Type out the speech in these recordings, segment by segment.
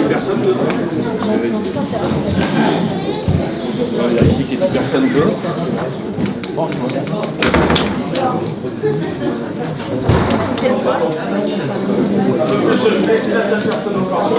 plus personne dedans. On va vérifier qu'il n'y ait plus personne dehors. Bon, c'est la seule personne encore.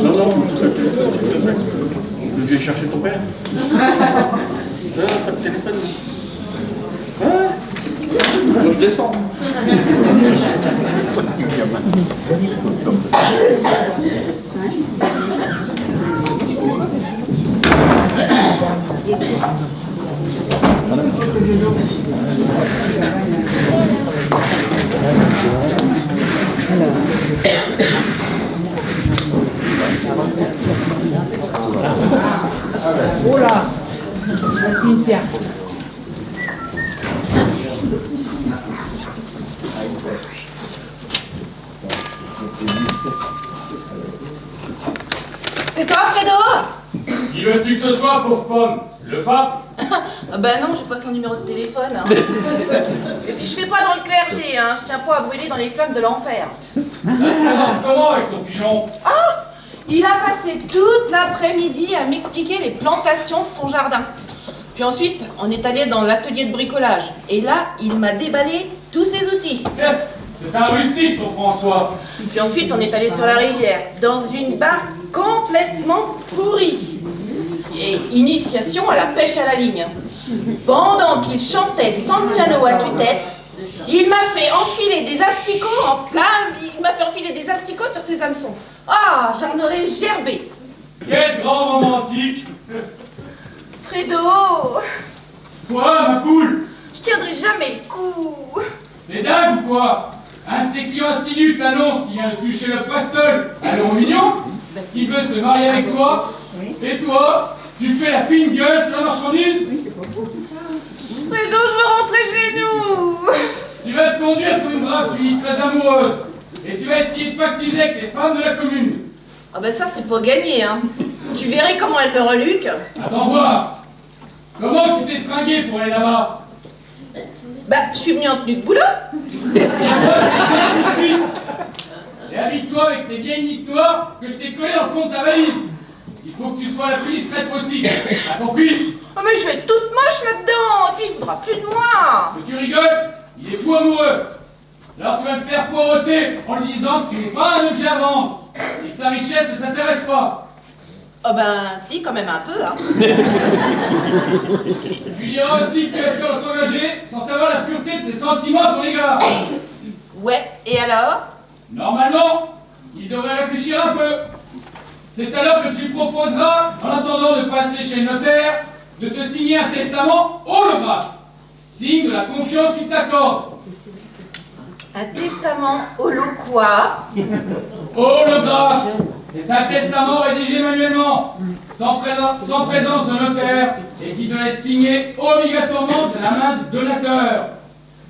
Non, tu veux chercher ton père? Non, pas de téléphone. Moi je descends. Oh là, la cimetière. C'est toi, Fredo? Qui veux-tu que ce soit, pauvre pomme? Le pape? Ah bah non, j'ai pas son numéro de téléphone. Hein. Et puis je fais pas dans le clergé, hein. Je tiens pas à brûler dans les flammes de l'enfer. Ça se présente comment avec ton pigeon? Ah! Il a passé toute l'après-midi à m'expliquer les plantations de son jardin. Puis ensuite, on est allé dans l'atelier de bricolage. Et là, il m'a déballé tous ses outils. C'est un rustique, ton François. Puis ensuite, on est allé sur la rivière, dans une barque complètement pourrie. Et initiation à la pêche à la ligne. Pendant qu'il chantait Sant'Iano à tue-tête, il m'a fait enfiler des asticots en plein... Il m'a fait enfiler des asticots sur ses hameçons. Ah, j'en aurais gerbé. Quel grand romantique. Fredo, Quoi, ma poule? je tiendrai jamais le coup. T'es dingue ou quoi? Un de tes clients assidus t'annonce qu'il vient de toucher le pactole à l'euro million, qui veut se marier avec toi, et toi, tu fais la fine gueule sur la marchandise? Fredo, je veux rentrer chez nous. Tu vas te conduire comme une brave fille très amoureuse, et tu vas essayer de pactiser avec les femmes de la commune. Ah ben ça, c'est pas gagné, hein. Tu verrais comment elle me reluque. Attends voir. Comment tu t'es fringué pour aller là-bas? Bah, je suis venue en tenue de boulot. Et habille-toi avec tes vieilles niques noires que je t'ai collées dans le fond de ta valise. Il faut que tu sois la plus discrète possible. T'as compris? Oh mais je vais être toute moche là-dedans, et puis il faudra plus de moi. Que tu rigoles? Il est fou amoureux. Alors tu vas le faire poireauter en lui disant que tu n'es pas un objet à vendre et que sa richesse ne t'intéresse pas. Oh ben si, quand même un peu, hein. Tu lui diras aussi que tu as peur de t'engager sans savoir la pureté de ses sentiments à ton égard. Ouais, et alors? Normalement, il devrait réfléchir un peu. C'est alors que tu lui proposeras, en attendant de passer chez le notaire, de te signer un testament holographe, signe de la confiance qu'il t'accorde. Un testament holo quoi? Holographe, c'est un testament rédigé manuellement, sans présence de notaire, et qui doit être signé obligatoirement de la main du donateur.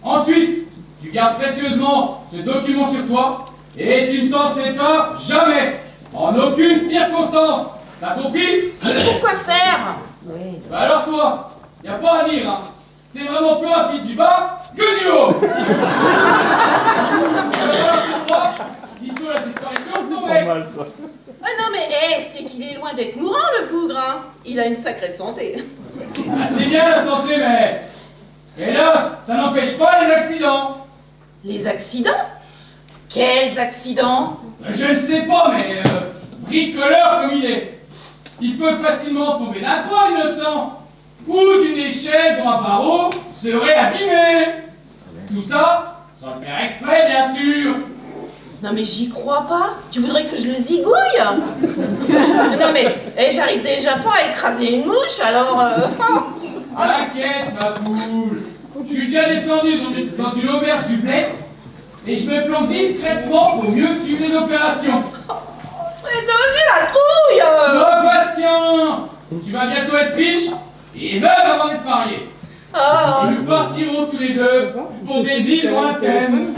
Ensuite, tu gardes précieusement ce document sur toi, et tu ne t'en sépares jamais, en aucune circonstance. T'as compris? Mais pourquoi faire? Bah alors toi, y a pas à dire, hein. T'es vraiment plus rapide du bas que du haut. Sitôt la disparition de son mec. Ah non mais, c'est qu'il est loin d'être mourant le bougre, hein. Il a une sacrée santé. Ah, c'est bien la santé, mais... hélas, ça n'empêche pas les accidents. Les accidents? Quels accidents? Je ne sais pas, mais... bricoleur comme il est. Il peut facilement tomber d'un toit innocent, ou d'une échelle dont un barreau serait abîmé. Tout ça, sans le faire exprès, bien sûr. Non mais j'y crois pas. Tu voudrais que je le zigouille? Non mais, j'arrive déjà pas à écraser une mouche, alors... T'inquiète, ma poule. Je suis déjà descendu dans une auberge du bled, et je me planque discrètement pour mieux suivre les opérations. Fredo, j'ai la trouille! Sois patient! Tu vas bientôt être riche et veuve avant d'être marié. Oh, Et nous partirons tous les deux pour des îles lointaines.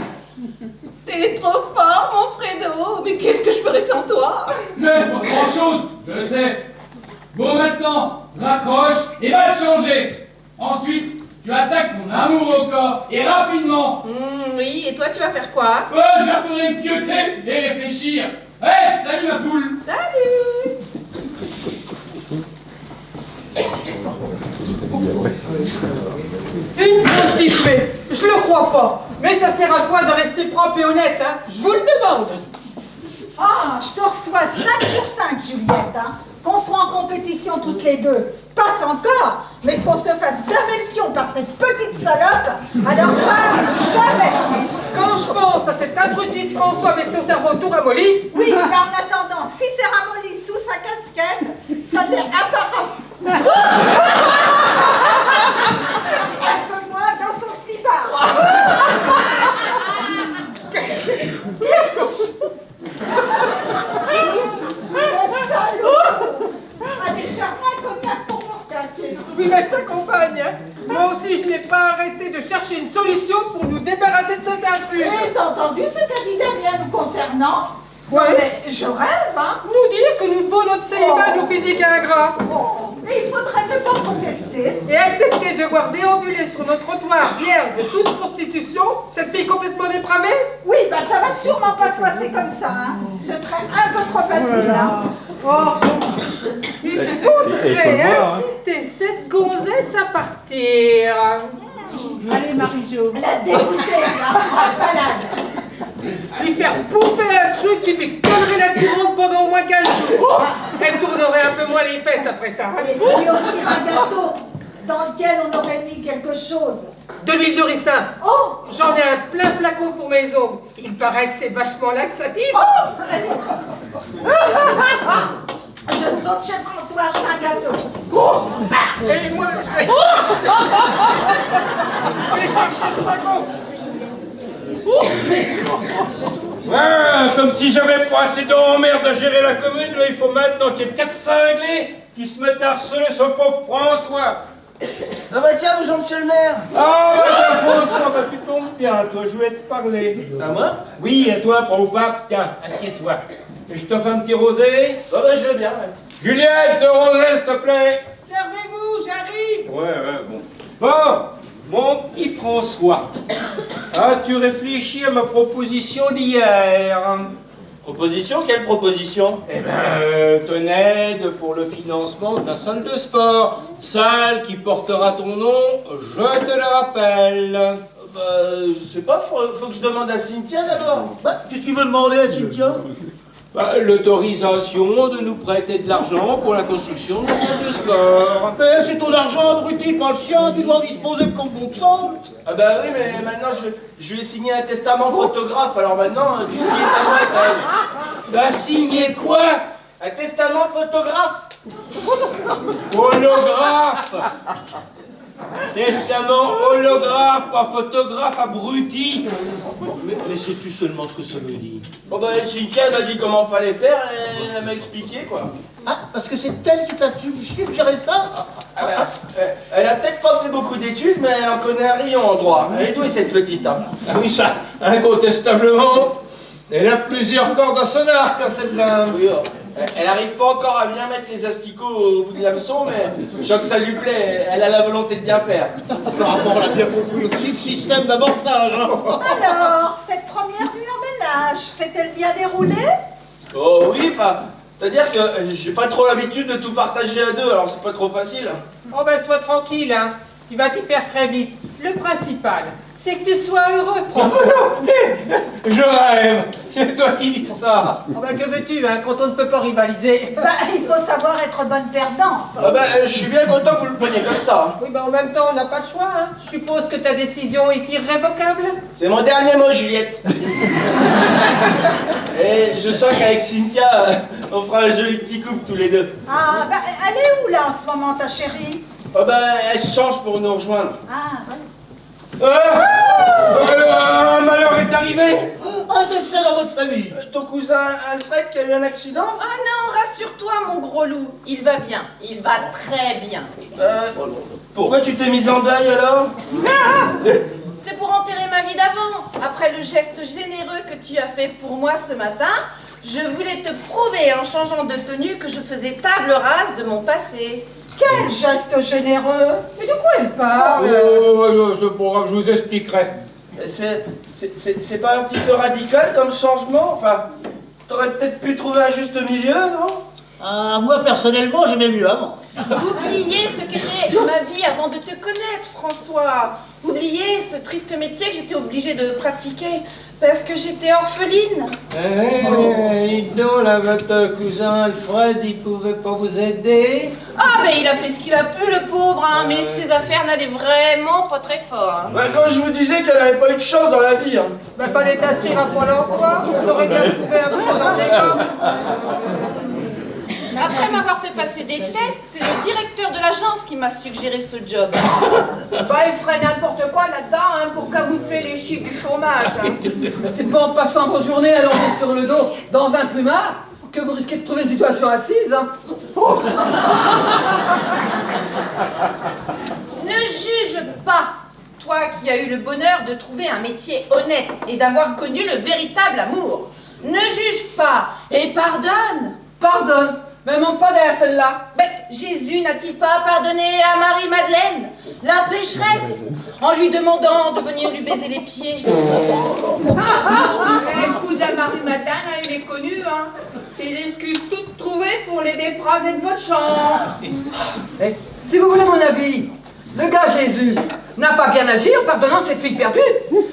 t'es trop fort, mon Fredo! Mais qu'est-ce que je ferais sans toi? Mais pas grand-chose, je sais. Bon, maintenant, raccroche et va te changer. Ensuite, tu attaques ton amour au corps et rapidement. Oui, et toi, tu vas faire quoi? Je vais retourner me pieuter et réfléchir. Salut ma poule. Salut! Une prostituée, je le crois pas. Mais ça sert à quoi de rester propre et honnête, hein? Je vous le demande. Ah, je te reçois 5 sur 5, Juliette, hein. Qu'on soit en compétition toutes les deux. Passe encore, mais qu'on se fasse damer le pion par cette petite salope, alors ça, jamais. Quand je pense à cet abruti de François avec son cerveau tout ramolli, Oui, mais en attendant, si c'est ramolli sous sa casquette, ça l'est apparemment. Un peu moins dans son slibard. Le salaud. Allez, serre-moi combien pour mortel. oui, mais je t'accompagne, hein. Moi aussi, je n'ai pas arrêté de chercher une solution pour nous débarrasser de cet intrus. Et t'as entendu ce qu'a dit Damien nous concernant? Ouais. Mais je rêve, hein. Nous dire que nous devons notre célibat à nos physiques ingrats. Oh, mais il faudrait ne pas protester. Et accepter de voir déambuler sur nos trottoirs vierges de toute prostitution cette fille complètement dépravée? Oui, bah ça va sûrement pas se passer comme ça, hein. Ce serait un peu trop facile, hein. Oh, il faudrait inciter cette gonzesse à partir. Allez, Marie-Jo. La dégoûter, là, en balade. Lui faire bouffer un truc qui lui collerait la culotte pendant au moins 15 jours. Elle tournerait un peu moins les fesses après ça. Hein. Et lui offrir un gâteau dans lequel on aurait mis quelque chose. De l'huile de ricin. Oh, J'en ai un plein flacon pour mes ongles. Il paraît que c'est vachement laxatif. je saute chez François, j'ai un gâteau. Et moi, je vais chercher le flacon. Ouais, comme si j'avais pas assez d'emmerde à gérer la commune, là il faut maintenant qu'il y ait 4 cinglés qui se mettent à harceler ce pauvre François. Ah bah tiens, bonjour monsieur le maire. Ah bah tiens François, bah tu tombes bien, toi, je voulais te parler. À moi? Oui, à toi, pour au pape, tiens, assieds-toi. Et je t'offre un petit rosé. Ah bah je veux bien, ouais. Juliette, de rosé, s'il te plaît. Servez-vous, j'arrive. Ouais, bon. Bon, mon petit François, as-tu réfléchi à ma proposition d'hier? Proposition? Quelle proposition? Eh ben, ton aide pour le financement de la salle de sport. Salle qui portera ton nom, je te le rappelle. Bah, je sais pas, faut que je demande à Cynthia d'abord. Bah, qu'est-ce qu'il veut demander à Cynthia? Bah, l'autorisation de nous prêter de l'argent pour la construction de la salle de sport. Mais c'est ton argent, abruti, pas le sien, tu dois en disposer comme bon te semble. Ah bah oui, mais maintenant je lui ai signé un testament photographe, alors maintenant, tout ce qui est à moi, quand même. T'as signé quoi? Un testament photographe. Holographe. Testament holographe, pas photographe, abruti. Mais sais-tu seulement ce que ça veut dire? Bon bah Cynthia m'a dit comment fallait faire et elle m'a expliqué quoi. Ah, parce que c'est elle qui t'a suggéré ça? Ah bah, elle a peut-être pas fait beaucoup d'études, mais elle en connaît un rayon en droit. Elle est douée cette petite, hein. Ah oui, ça, incontestablement. Elle a plusieurs cordes à son arc, hein, celle-là. Oui, elle arrive pas encore à bien mettre les asticots au bout de l'hameçon, mais je sens que ça lui plaît, elle a la volonté de bien faire. Par rapport à la bien compris aussi, le système d'amorçage, hein. alors, cette première nuit en ménage, s'est-elle bien déroulée? Oh oui, enfin, c'est-à-dire que j'ai pas trop l'habitude de tout partager à deux, alors c'est pas trop facile. Oh ben, sois tranquille, hein. Tu vas t'y faire très vite. Le principal, c'est que tu sois heureux, François. Je rêve. C'est toi qui dis ça. Oh ben, que veux-tu, hein, quand on ne peut pas rivaliser? Bah, il faut savoir être bonne perdante. Ah bah, je suis bien content que vous le preniez comme ça. Oui, ben en même temps, on n'a pas le choix, hein. Je suppose que ta décision est irrévocable. C'est mon dernier mot, Juliette. Et je sens qu'avec Cynthia, on fera un joli petit couple tous les deux. Ah, bah, elle est où là en ce moment, ta chérie? Ah bah, elle change pour nous rejoindre. Ah, ouais. Un malheur est arrivé. Un décès dans votre famille. Ton cousin Alfred qui a eu un accident? Ah non, rassure-toi, mon gros loup. Il va bien. Il va très bien. Pourquoi tu t'es mise en deuil alors? C'est pour enterrer ma vie d'avant. Après le geste généreux que tu as fait pour moi ce matin, je voulais te prouver en changeant de tenue que je faisais table rase de mon passé. Quel geste généreux! Mais de quoi elle parle? C'est pas grave, je vous expliquerai. C'est pas un petit peu radical comme changement? Enfin, t'aurais peut-être pu trouver un juste milieu, non? Ah, moi, personnellement, j'aimais mieux avant. Oubliez ce qu'était ma vie avant de te connaître, François. Oubliez ce triste métier que j'étais obligée de pratiquer parce que j'étais orpheline. Dites donc, là, votre cousin Alfred, il pouvait pas vous aider? Ah, ben il a fait ce qu'il a pu, le pauvre, hein, mais ses affaires n'allaient vraiment pas très fort. Hein. Ouais, quand je vous disais qu'elle avait pas eu de chance dans la vie. Hein. Ben fallait t'inscrire à Pôle emploi, on aurait bien trouvé un boulot dans les gars. Après m'avoir fait passer des tests, c'est le directeur de l'agence qui m'a suggéré ce job. Bah, il ferait n'importe quoi là-dedans hein, pour camoufler les chiffres du chômage. Hein. C'est pas en passant vos journées allongées sur le dos dans un plumard que vous risquez de trouver une situation assise. Hein. Ne juge pas, toi qui as eu le bonheur de trouver un métier honnête et d'avoir connu le véritable amour. Ne juge pas et pardonne. Pardonne, mais manque pas derrière celle-là. Ben, Jésus n'a-t-il pas pardonné à Marie-Madeleine, la pécheresse, en lui demandant de venir lui baiser les pieds? Le coup de la Marie-Madeleine, hein, il est connu. Hein. C'est l'excuse toute trouvée pour les dépravés de votre chambre. Eh, si vous voulez mon avis, le gars Jésus n'a pas bien agi en pardonnant cette fille perdue.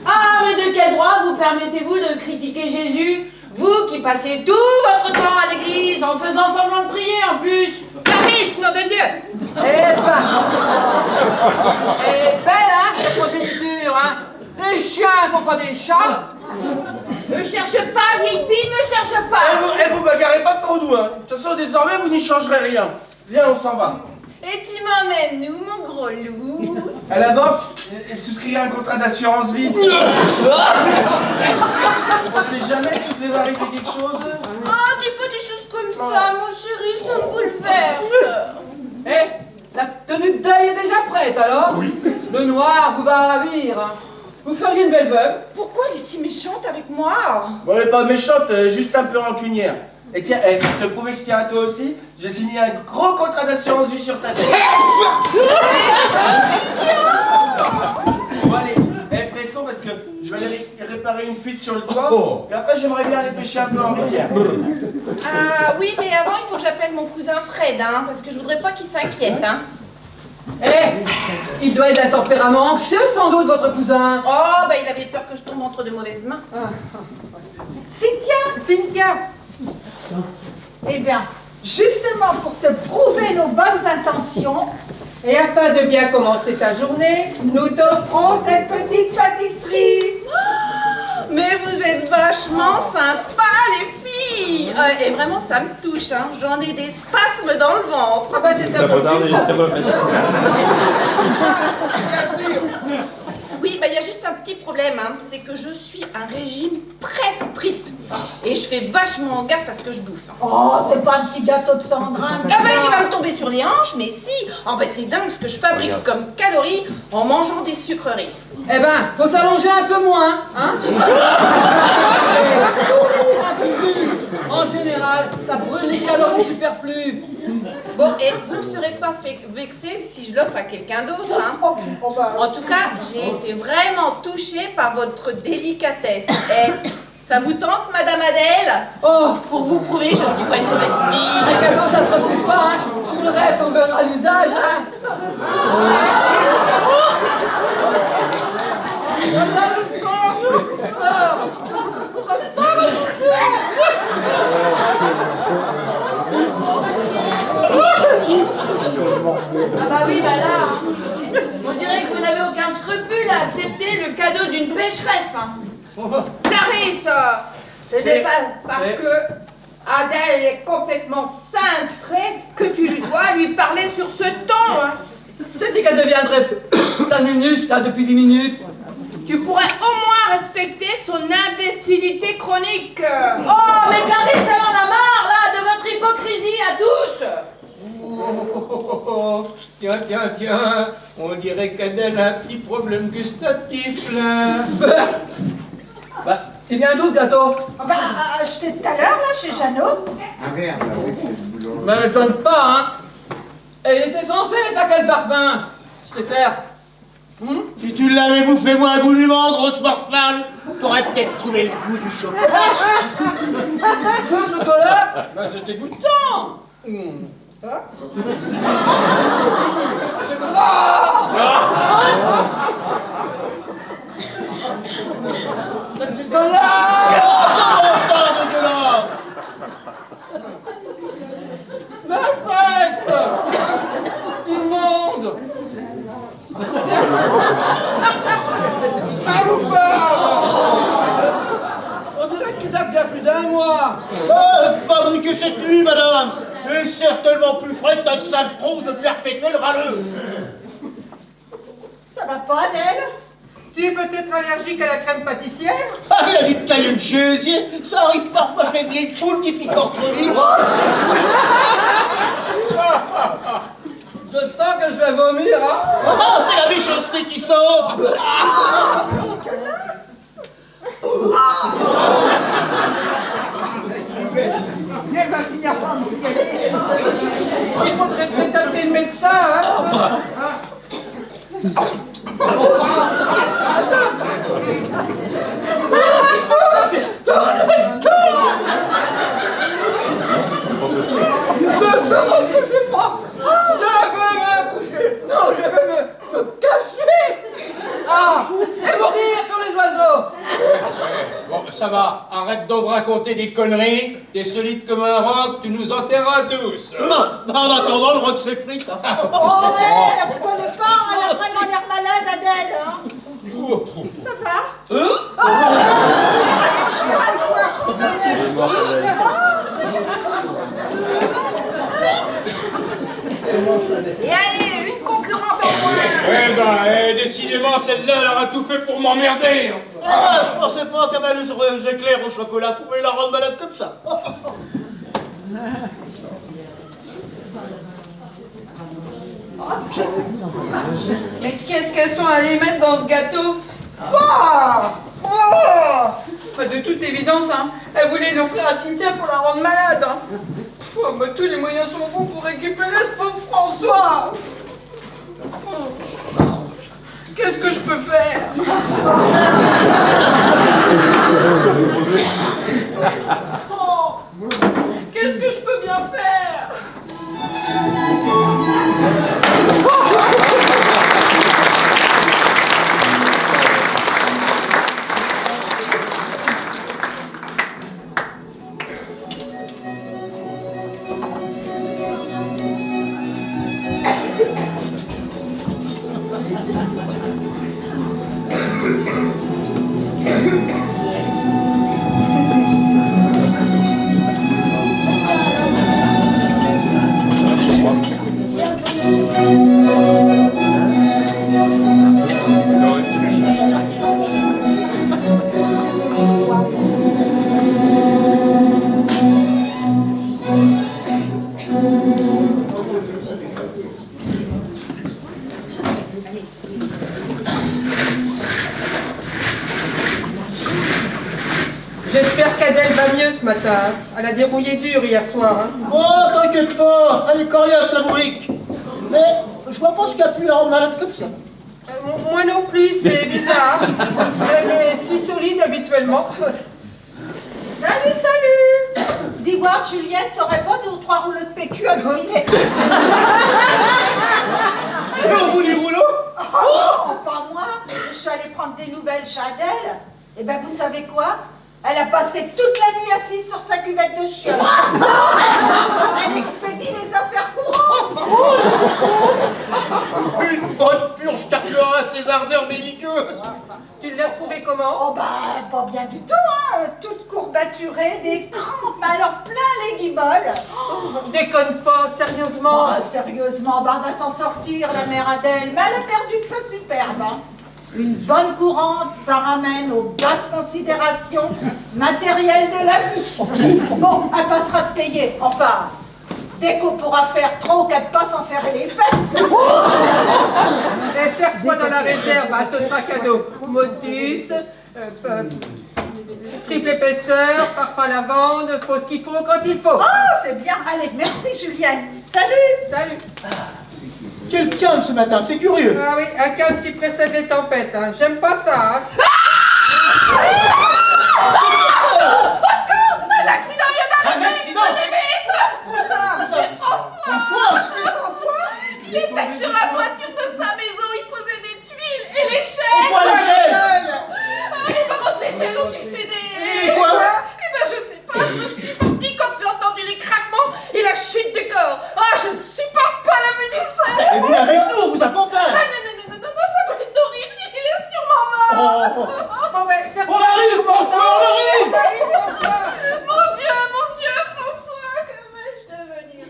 Ah, mais de quel droit vous permettez-vous de critiquer Jésus? Vous qui passez tout votre temps à l'église en faisant semblant de prier en plus. Clarisse, nom de Dieu! Eh ben, hein, cette progéniture, hein. Les chiens font pas des chats. Ne cherche pas, vieille fille, ne cherche pas. Vous bagarrez pas trop doux, hein. De toute façon, désormais, vous n'y changerez rien. Viens, on s'en va. Et tu m'emmènes où, mon gros loup? À la banque, souscrire un contrat d'assurance vie. On sait jamais si devait arriver quelque chose. Oh, dis pas des choses comme ça, mon chéri, ça me bouleverse. Eh, la tenue de deuil est déjà prête alors? Oui. Le noir vous va ravir. Hein. Vous feriez une belle veuve. Pourquoi elle est si méchante avec moi? Bon, elle est pas méchante, juste un peu rancunière. Et tiens, pour te prouver que je tiens à toi aussi, j'ai signé un gros contrat d'assurance vie sur ta tête. Bon allez, pression parce que je vais aller réparer une fuite sur le toit. Et après j'aimerais bien aller pêcher un peu en rivière. Ah oui, mais avant il faut que j'appelle mon cousin Fred, hein, parce que je voudrais pas qu'il s'inquiète, hein. Eh, il doit être d'un tempérament anxieux sans doute, votre cousin. Oh, bah il avait peur que je tombe entre de mauvaises mains. Cynthia! Eh bien, justement pour te prouver nos bonnes intentions, Et afin de bien commencer ta journée, nous t'offrons cette petite pâtisserie. Mais vous êtes vachement sympas, les filles. Et vraiment, ça me touche, hein. J'en ai des spasmes dans le ventre. Ah bah c'est un peu Oui, bah il y a juste un petit problème, hein. C'est que je suis un régime très strict. Et je fais vachement gaffe à ce que je bouffe. Hein. oh, c'est pas un petit gâteau de cendrin. Ah bah il va me tomber sur les hanches, mais si. Oh bah c'est dingue ce que je fabrique comme calories en mangeant des sucreries. Eh ben, faut s'allonger un peu moins, hein. En général, ça brûle les calories superflues. Bon, et vous ne serez pas vexé si je l'offre à quelqu'un d'autre, hein. En tout cas, j'ai été vraiment touchée par votre délicatesse. Et ça vous tente, Madame Adèle? Oh, Pour vous prouver que je suis pas une mauvaise fille. les cadeaux, ça se refuse pas, hein. Tout le reste, on verra l'usage, hein. Ah bah oui, bah là, on dirait que vous n'avez aucun scrupule à accepter le cadeau d'une pécheresse. Hein. Clarisse, ce n'est pas parce que Adèle est complètement cintrée que tu dois lui parler sur ce ton. Hein. T'as dit qu'elle deviendrait ta minute, là, depuis 10 minutes. Tu pourrais au moins respecter son imbécilité chronique. Oh, mais Clarisse, elle en a marre, là, de votre hypocrisie à tous. Oh, tiens, on dirait qu'Adèle a un petit problème gustatif, là. Bah, il vient d'où, ce gâteau? J'étais tout à l'heure, là, chez Jeannot. Ah merde, oui, c'est le boulot. Mais elle donne pas, hein. Et il était censé être à quel parfum? C'était clair. Si tu l'avais bouffé moins goulûment, grosse morphale, t'aurais peut-être trouvé le goût du chocolat. Le chocolat? Bah, c'était goûtant. Ça? C'est Comment ça, dégueulasse? la fête! Immonde! Un bouffard! On dirait qu'il date d'il y a plus d'un mois! Fabriquez cette nuit, madame! Et certainement plus frais ta sale tronche de perpétuelle râleuse! Ça va pas, Adèle? Tu es peut-être allergique à la crème pâtissière? Ah, il a dit de tailler le gésier! Ça arrive parfois chez les vieilles poules qui piquent entre vivre! Je sens que je vais vomir, hein? Ah, c'est la méchanceté qui sort! Elle va finir par nous gueuler. Il faudrait peut-être appeler le médecin, hein? Non, je vais me cacher. Ah, et mourir comme les oiseaux. Bon, ça va, arrête donc de raconter des conneries. T'es solide comme un roc, tu nous enterreras tous. En attendant, le roc s'effrite. Oh, ouais, vous connaissez pas, elle a vraiment l'air malade, Adèle. Hein? Ça va? Et allez, une concurrente en moins. Eh ben, décidément, celle-là, elle aura tout fait pour m'emmerder. Ah, je pensais pas qu'un malheureux éclair au chocolat pouvait la rendre malade comme ça. Mais qu'est-ce qu'elles sont allées mettre dans ce gâteau? Waouh! Wow! De toute évidence, hein, elle voulait l'offrir à Cynthia pour la rendre malade. Hein. Oh, bah, tous les moyens sont bons pour récupérer ce pauvre François. Qu'est-ce que je peux faire? Oh, qu'est-ce que je peux bien faire? J'espère qu'Adèle va mieux ce matin. Elle a dérouillé dur hier soir. Hein. Oh, t'inquiète pas, elle est coriace la bourrique. Mais je vois pas ce qu'il y a pu la rendre malade comme ça. Moi non plus, c'est bizarre. Elle est si solide habituellement. Salut, salut! Dis voir, Juliette, t'aurais pas 2 ou 3 rouleaux de PQ à me filer? Et au bout du rouleau? Oh, pas moi! Je suis allée prendre des nouvelles chez Adèle. Et ben, vous savez quoi? Elle a passé toute la nuit assise sur sa cuvette de chiottes. Elle expédie les affaires courantes. Une bonne purge carburera ses ardeurs belliqueuses. Tu l'as trouvée comment? Oh bah, pas bien du tout, hein. Toute courbaturée, des crampes, mais alors plein les pénible. Déconne pas, sérieusement. Sérieusement, bah, on va s'en sortir, la mère Adèle. Mais elle a perdu que sa superbe. Hein. Une bonne courante, ça ramène aux basses considérations matérielles de la vie. Bon, elle passera de payer. Enfin, dès qu'on pourra faire 3 ou 4 pas sans serrer les fesses. Et serre-toi dans la réserve, bah, ce sera cadeau. Modus, triple épaisseur, parfum lavande, faut ce qu'il faut quand il faut. Oh, c'est bien. Allez, merci Julienne. Salut. Salut. Quel calme ce matin, c'est curieux. Ah oui, un calme qui précède les tempêtes. Hein. J'aime pas ça. Hein. Un accident vient d'arriver. Un accident? Venez vite. C'est François. Il était sur la toiture de sa maison, il posait des tuiles et l'échelle. Pourquoi l'échelle? Les barreaux de l'échelle ont dû céder. Et quoi? Eh ben je sais pas, je me suis partie quand j'ai entendu les craquements et la chute du corps. Ah, je supporte pas la vue du sang. Et vous avec nous, on vous accompagne. Ah non, ça doit être horrible, il est sûrement mort. Bon, ben, serre-toi. On arrive, François, on arrive. Mon Dieu, François, que vais-je devenir?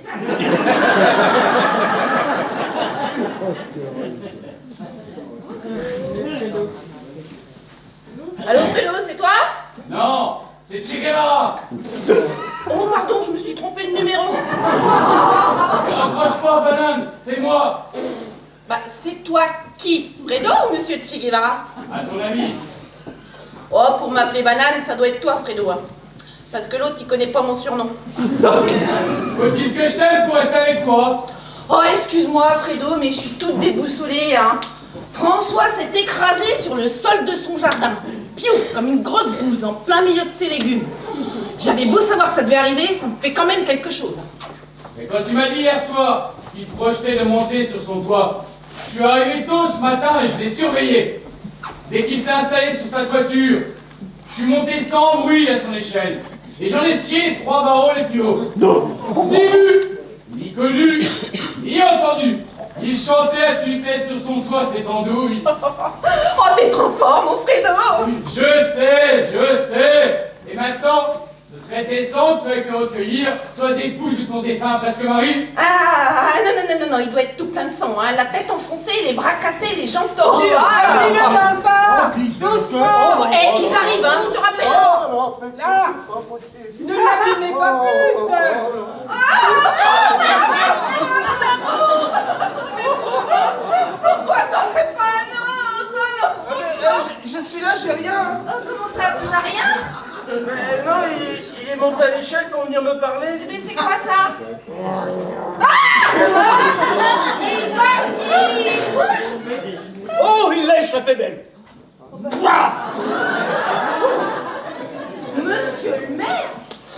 Allô, Fredo, c'est toi? Non, c'est Che Guevara. Oh, pardon, je me suis trompée de numéro. Ne raccroche pas, banane, c'est moi. Bah, c'est toi qui? Fredo ou Monsieur Che Guevara? À ton avis. Oh, pour m'appeler Banane, ça doit être toi, Fredo. Hein. Parce que l'autre, il connaît pas mon surnom. Faut-il que je t'aime pour rester avec toi? Oh, excuse-moi, Fredo, mais je suis toute déboussolée, hein. François s'est écrasé sur le sol de son jardin. Piouf, comme une grosse bouse, en plein milieu de ses légumes. J'avais beau savoir que ça devait arriver, ça me fait quand même quelque chose. Mais quand tu m'as dit hier soir qu'il te projetait de monter sur son toit, je suis arrivé tôt ce matin et je l'ai surveillé. Dès qu'il s'est installé sur sa toiture, je suis monté sans bruit à son échelle. Et j'en ai scié les 3 barreaux les plus hauts. Ni vu, ni connu, ni entendu. Il chantait à tue-tête sur son toit, cette andouille. Oh, t'es trop fort, mon Fredo. Je sais. Et maintenant, ce serait décent que tu ailles te recueillir, soit des poules de ton défunt presque mari. Ah, non, il doit être tout plein de sang, hein. La tête enfoncée, les bras cassés, les jambes tordues. Dis-le dans le pas. Doucement. Eh, ils arrivent, hein, je te rappelle. Là. Ne l'abîmez pas plus. Pourquoi t'en fais pas un autre? Je suis là, j'ai rien. Oh, comment ça, tu n'as rien? Non, il est monté à l'échelle pour venir me parler. Mais c'est quoi ça? Il bouge. Oh, il l'a échappé belle. Monsieur le maire?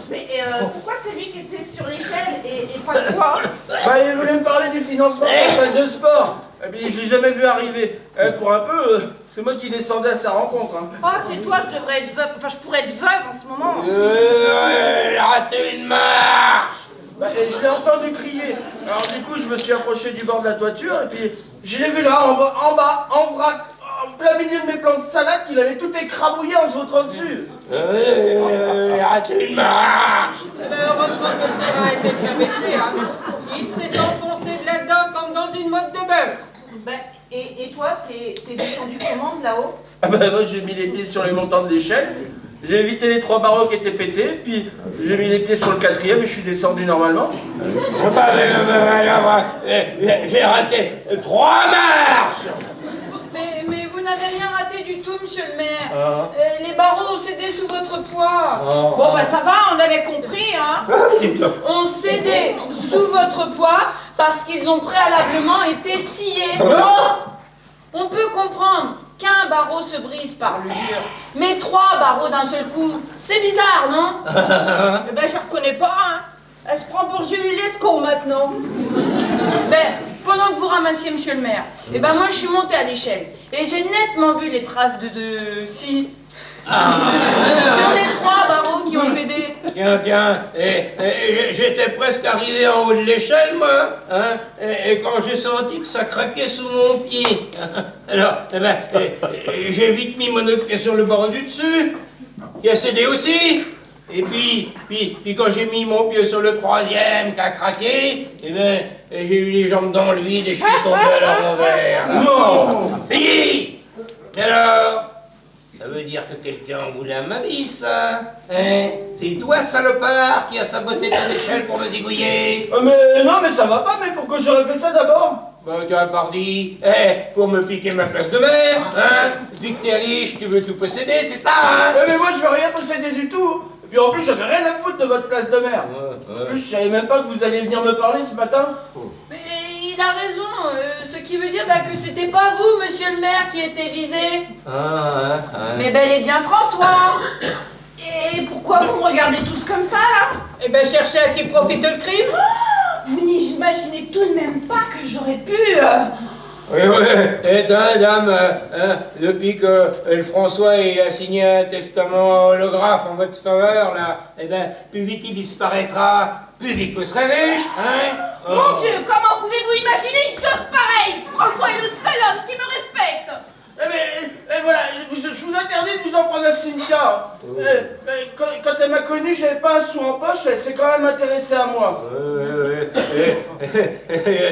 Mais pourquoi c'est lui qui était sur l'échelle et pas toi? Bah, il voulait me parler du financement de la salle de sport. Et puis, je l'ai jamais vu arriver. Pour un peu, c'est moi qui descendais à sa rencontre. Hein. Oh, tais-toi, je devrais être veuve. Enfin, je pourrais être veuve en ce moment. Il a raté une marche. Bah, et je l'ai entendu crier. Alors, du coup, je me suis approché du bord de la toiture. Et puis, je l'ai vu là, en bas, en vrac, en plein milieu de mes plants de salade, qu'il avait tout écrabouillé en se vautrant dessus. Il a raté une marche. Mais heureusement que le terrain a été flamêché. Hein. Il s'est enfoncé de là-dedans comme dans une motte de beurre. Ben, et toi, t'es descendu comment de là-haut? Ah bah, moi, j'ai mis les pieds sur les montants de l'échelle. J'ai évité les 3 barreaux qui étaient pétés, puis j'ai mis les pieds sur le 4e et je suis descendu normalement. J'ai raté 3 marches. Mais vous n'avez rien raté du tout, monsieur le maire. Les barreaux ont cédé sous votre poids. Bon, bah ça va, on avait compris, hein. Ont cédé sous votre poids parce qu'ils ont préalablement été sciés. On peut comprendre qu'un barreau se brise par l'usure, mais 3 barreaux d'un seul coup, c'est bizarre, non? Eh ben, je reconnais pas, hein. Elle se prend pour Julie Lescaut maintenant. Ben, pendant que vous ramassiez, monsieur le maire, eh ben moi je suis montée à l'échelle et j'ai nettement vu les traces de scie sur les 3 barreaux qui ont cédé. Tiens, j'étais presque arrivé en haut de l'échelle, moi, hein, et quand j'ai senti que ça craquait sous mon pied, alors, j'ai vite mis mon pied sur le bord du dessus, qui a cédé aussi. Et puis quand j'ai mis mon pied sur le troisième qui a craqué, eh ben, j'ai eu les jambes dans le vide et je suis tombé à la l'envers. Non! Si! Mais alors? Ça veut dire que quelqu'un voulait ma vie, ça? Hein? C'est toi, salopard, qui a saboté ton échelle pour me zigouiller? Mais non, mais ça va pas, mais pourquoi j'aurais fait ça d'abord? Bah, tu as pardi, pour me piquer ma place de maire, hein? Depuis que t'es riche, tu veux tout posséder, c'est ça, hein? Mais moi, je veux rien posséder du tout. Et puis en plus, j'avais rien à foutre de votre place de maire. En plus, je savais même pas que vous alliez venir me parler ce matin. Mais il a raison, ce qui veut dire que c'était pas vous, monsieur le maire, qui était visé. Mais bel et bien François. Et pourquoi vous me regardez tous comme ça, là? Eh ben, cherchez à qui profite le crime. Vous n'imaginez tout de même pas que j'aurais pu... Oui, et dame, depuis que le François il a signé un testament holographe en votre faveur, là, eh ben, plus vite il disparaîtra, plus vite vous serez riche, hein? Mon Dieu, comment pouvez-vous imaginer une chose pareille? François est le seul homme qui me respecte. Mais voilà, je vous interdis de vous en prendre à Cynthia. Quand elle m'a connu, j'avais pas un sou en poche, elle s'est quand même intéressée à moi.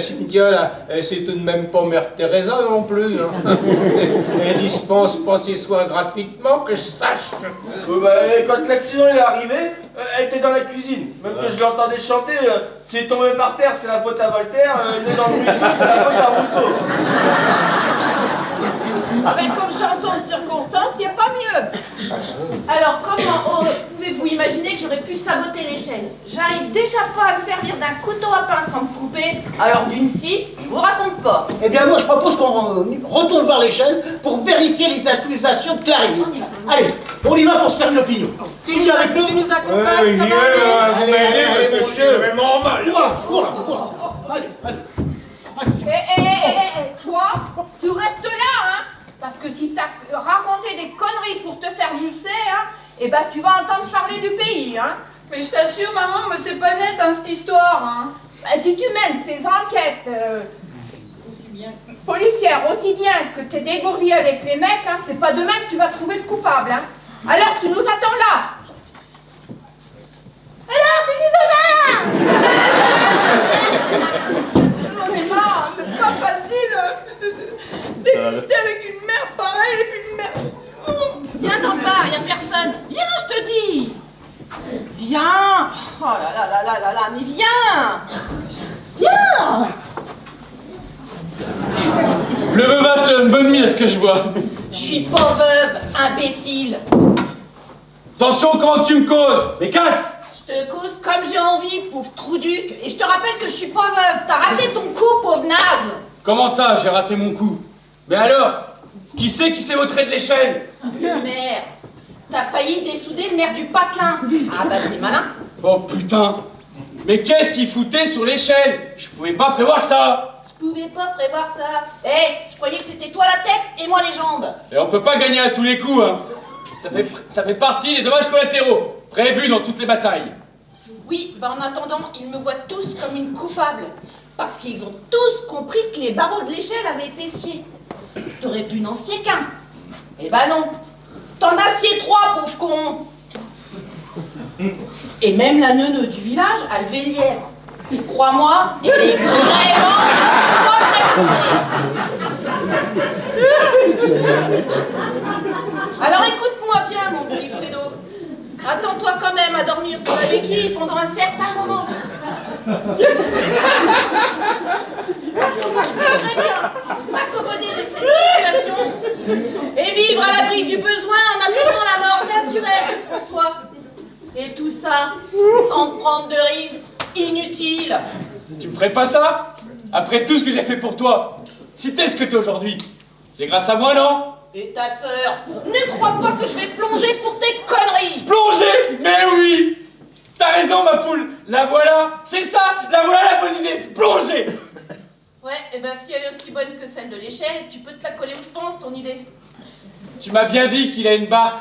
Cynthia, là, c'est tout de même pas Mère Teresa non plus, hein. Elle dispense pas ses soins gratuitement, que je sache. Quand l'accident est arrivé, elle était dans la cuisine. Même que je l'entendais chanter, s'il est tombé par terre, c'est la faute à Voltaire, il est dans le ruisseau, c'est la faute à Rousseau. Mais comme chanson de circonstance, il n'y a pas mieux. Alors comment pouvez-vous imaginer que j'aurais pu saboter l'échelle? J'arrive déjà pas à me servir d'un couteau à pain sans me couper, alors d'une scie, je vous raconte pas. Eh bien, moi, je propose qu'on retourne voir l'échelle pour vérifier les accusations de Clarisse. Allez, on y va pour se faire une opinion. Tu nous accompagnes, ça va aller. Allez, monsieur. Cours. Allez. Toi, tu restes là, hein? Parce que si t'as raconté des conneries pour te faire juger, hein, eh ben tu vas entendre parler du pays, hein? Mais je t'assure, maman, mais c'est pas net, hein, cette histoire, hein. Bah, si tu mènes tes enquêtes policières aussi bien que t'es dégourdi avec les mecs, hein, c'est pas demain que tu vas trouver le coupable, hein. Alors tu nous attends là. Alors tu nous attends là. Non mais non, c'est pas facile d'exister avec une mère pareille et puis une mère... Viens dans le bar, y a personne. Viens, je te dis. Viens. Oh là, mais viens. Viens. Le veuvage, c'est une bonne mine à ce que je vois. Je suis pas veuve, imbécile. Attention comment tu me causes, mais casse! Je te cause comme j'ai envie, pauvre trouduc. Et je te rappelle que je suis pas veuve. T'as raté ton coup, pauvre naze. Comment ça, j'ai raté mon coup? Mais alors, qui s'est vautré de l'échelle? Mère, t'as failli dessouder le maire du Patelin. Ah bah c'est malin. Oh putain! Mais qu'est-ce qu'il foutait sur l'échelle? Je pouvais pas prévoir ça! Je pouvais pas prévoir ça. Je croyais que c'était toi la tête et moi les jambes. Et on peut pas gagner à tous les coups, hein! Ça fait partie des dommages collatéraux, prévus dans toutes les batailles. Oui, bah en attendant, ils me voient tous comme une coupable. Parce qu'ils ont tous compris que les barreaux de l'échelle avaient été sciés. T'aurais pu n'en scier qu'un. Eh ben non. T'en as scié 3, pauvre con. Et même la neuneu du village a levé l'hier. Et crois-moi, elle est vraiment pas très Alors écoute-moi bien, mon petit Fredo. Attends-toi quand même à dormir sur la béquille pendant un certain moment. Parce que moi, je voudrais bien m'accommoder de cette situation et vivre à l'abri du besoin en attendant la mort naturelle de François. Et tout ça sans prendre de risques inutiles. Tu me ferais pas ça? Après tout ce que j'ai fait pour toi, si t'es ce que t'es aujourd'hui, c'est grâce à moi, non? Et ta sœur, ne crois pas que je vais plonger pour tes conneries. Plonger? Mais oui! T'as raison, ma poule! La voilà! C'est ça! La voilà la bonne idée! Plonger! Ouais, et ben si elle est aussi bonne que celle de l'échelle, tu peux te la coller où je pense, ton idée. Tu m'as bien dit qu'il a une barque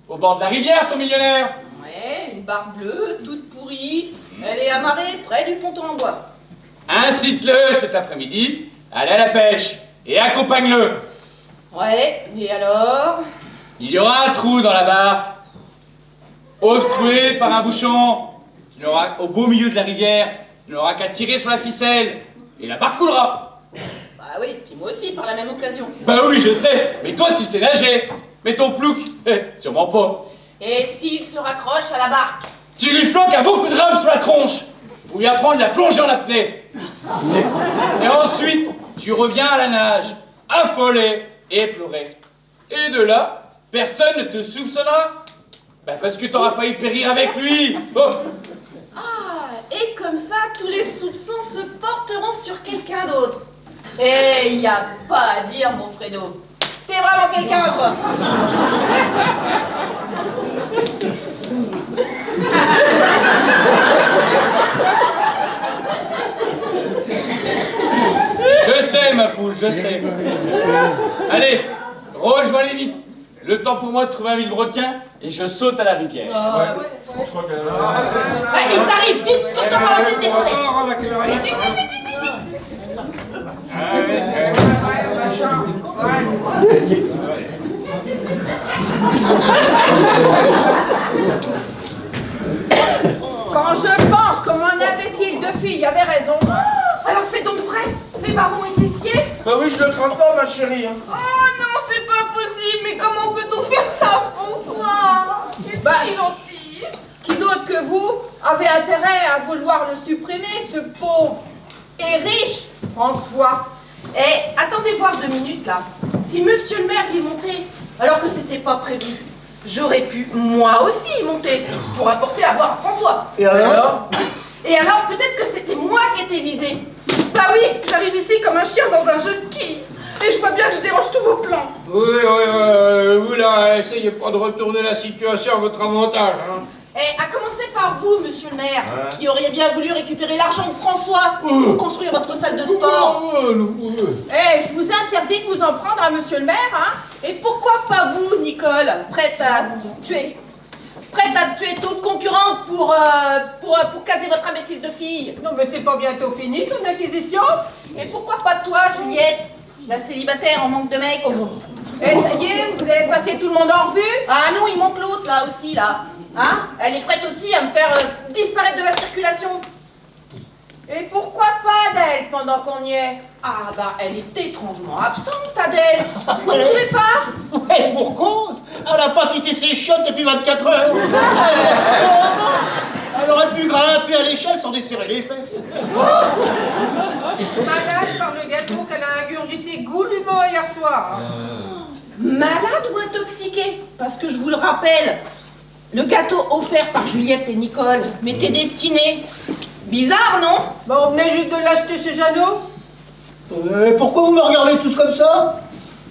au bord de la rivière, ton millionnaire! Ouais, une barque bleue, toute pourrie. Elle est amarrée près du ponton en bois. Incite-le cet après-midi à aller à la pêche et accompagne-le. Ouais, et alors? Il y aura un trou dans la barque. obstrué par un bouchon. Tu n'auras au beau milieu de la rivière, tu n'auras qu'à tirer sur la ficelle et la barque coulera. Bah oui, puis moi aussi, par la même occasion. Bah oui, je sais, mais toi tu sais nager. Mais ton plouc, sûrement pas. Et s'il se raccroche à la barque? Tu lui floques un beau coup de rame sur la tronche pour lui apprendre la plongée en apnée. Et ensuite, tu reviens à la nage, affolé et éploré. Et de là, personne ne te soupçonnera. Bah parce que t'auras failli périr avec lui. Oh. Ah, et comme ça, tous les soupçons se porteront sur quelqu'un d'autre. Et il n'y a pas à dire, mon Fredo. T'es vraiment quelqu'un, toi. Je sais, ma poule, je sais. Allez, rejoins-les vite. Le temps pour moi de trouver un vilebrequin et je saute à la rivière. Je crois que... Ils arrivent, vite, saute par la tête des toilettes. Quand je pense que mon imbécile de fille avait raison. Alors c'est donc vrai? Les barons étaient sciés? Bah oui, je le crains pas, ma chérie. Hein. Oh non, c'est pas possible. Mais comment peut-on faire ça, François? C'est si gentil. Qui d'autre que vous avez intérêt à vouloir le supprimer, ce pauvre et riche François? Eh, attendez voir 2 minutes, là. Si monsieur le maire y est monté, alors que c'était pas prévu, j'aurais pu, moi aussi, y monter, pour apporter à boire à François. Et alors? Et alors, peut-être que c'était moi qui étais visée. Bah oui, j'arrive ici comme un chien dans un jeu de quilles. Et je vois bien que je dérange tous vos plans. Oui, vous là, essayez pas de retourner la situation à votre avantage, hein. Et à commencer par vous, monsieur le maire, qui auriez bien voulu récupérer l'argent de François pour construire votre salle de sport. Eh, je vous ai interdit de vous en prendre à monsieur le maire, hein? Et pourquoi pas vous, Nicole, prête à tuer toute concurrente pour caser votre imbécile de fille? Non, mais c'est pas bientôt fini, ton acquisition? Et pourquoi pas toi, Juliette, la célibataire en manque de mec? Eh, ça y est, vous avez passé tout le monde en revue? Ah non, il manque l'autre, là aussi, là. Hein? Elle est prête aussi à me faire disparaître de la circulation. Et pourquoi pas Adèle pendant qu'on y est? Ah bah, elle est étrangement absente, Adèle. Vous ne savez pas? Et pour cause, elle n'a pas quitté ses chiottes depuis 24 heures. Elle aurait pu grimper à l'échelle sans desserrer les fesses. Malade par le gâteau qu'elle a ingurgité goulûment hier soir. Malade ou intoxiquée? Parce que je vous le rappelle, le gâteau offert par Juliette et Nicole m'était destiné. Bizarre, non? Bon, on venait juste de l'acheter chez Jeannot. Pourquoi vous me regardez tous comme ça?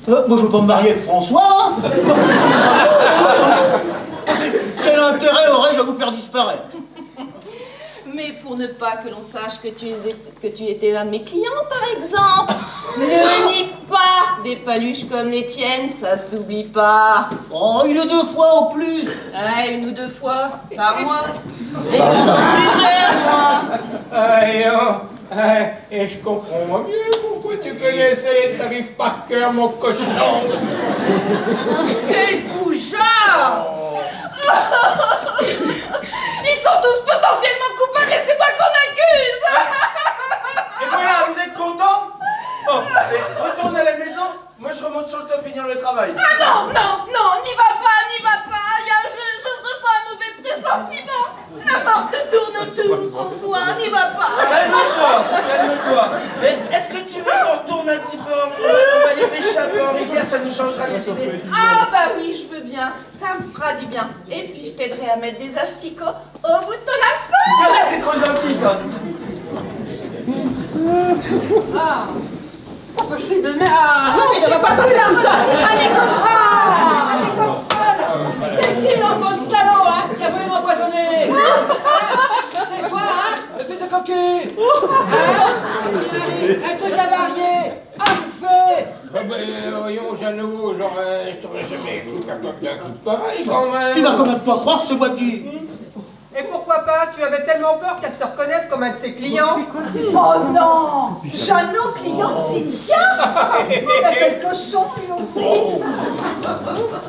Moi, je veux pas me marier avec François. Quel intérêt aurais-je à vous faire disparaître? Mais pour ne pas que l'on sache que tu étais l'un de mes clients, par exemple. Ne nie pas des paluches comme les tiennes, ça s'oublie pas. Oh, 1 ou 2 fois au plus. Ouais, 1 ou 2 fois par mois. Et pendant plusieurs mois. Et je comprends mieux pourquoi tu connaissais les tarifs par cœur, mon cochon. Quel goujat! Ils sont tous potentiellement coupables, laissez-moi qu'on accuse. Et voilà, vous êtes contents? Bon, et retourne à la maison. Moi, je remonte sur le toit finir le travail. Ah non, n'y va pas. Je ressens un mauvais pressentiment. La mort te tourne autour, François, n'y va pas. Calme-toi. Mais est-ce que tu veux qu'on retourne un petit peu on va aller pêcher un peu en rivière, ça nous changera les idées. Ah bah oui, je veux bien, ça me fera du bien. Et puis je t'aiderai à mettre des asticots au bout de ton absence. Ah là, c'est trop gentil, toi. Ah, c'est pas possible, mais non, mais ça va pas passer comme ça. Allez comme folle. C'est qui l'enfant de salaud, hein, qui a voulu m'empoisonner? C'est quoi, hein, le fils de cocu? Un truc avarié, à bouffer. Voyons, Jeannot, genre, je t'aurais jamais cru capable d'un coup de pareil, quand même. Tu vas quand même pas croire que ce boîtier. Et pourquoi pas? Tu avais tellement peur qu'elle te reconnaisse comme un de ses clients. Oh non! Jeannot, client de Cynthia! Il a quel cochon, lui aussi!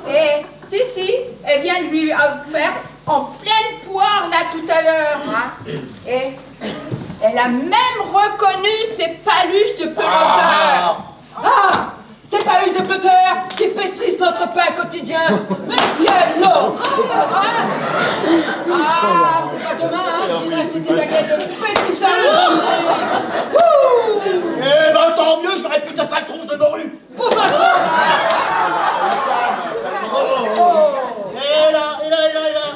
Et si, elle vient de lui faire en pleine poire là tout à l'heure. Hein. Et elle a même reconnu ses paluches de peloteur. Ah, c'est pas lui de Peter qui pétrissent notre pain quotidien. Mais quelle horreur, hein. Ah, c'est pas demain, hein, s'il reste des baguettes de pétrissage. Eh ben tant mieux, j'aurais plus ta sale tronche de morue. Pourquoi Et là,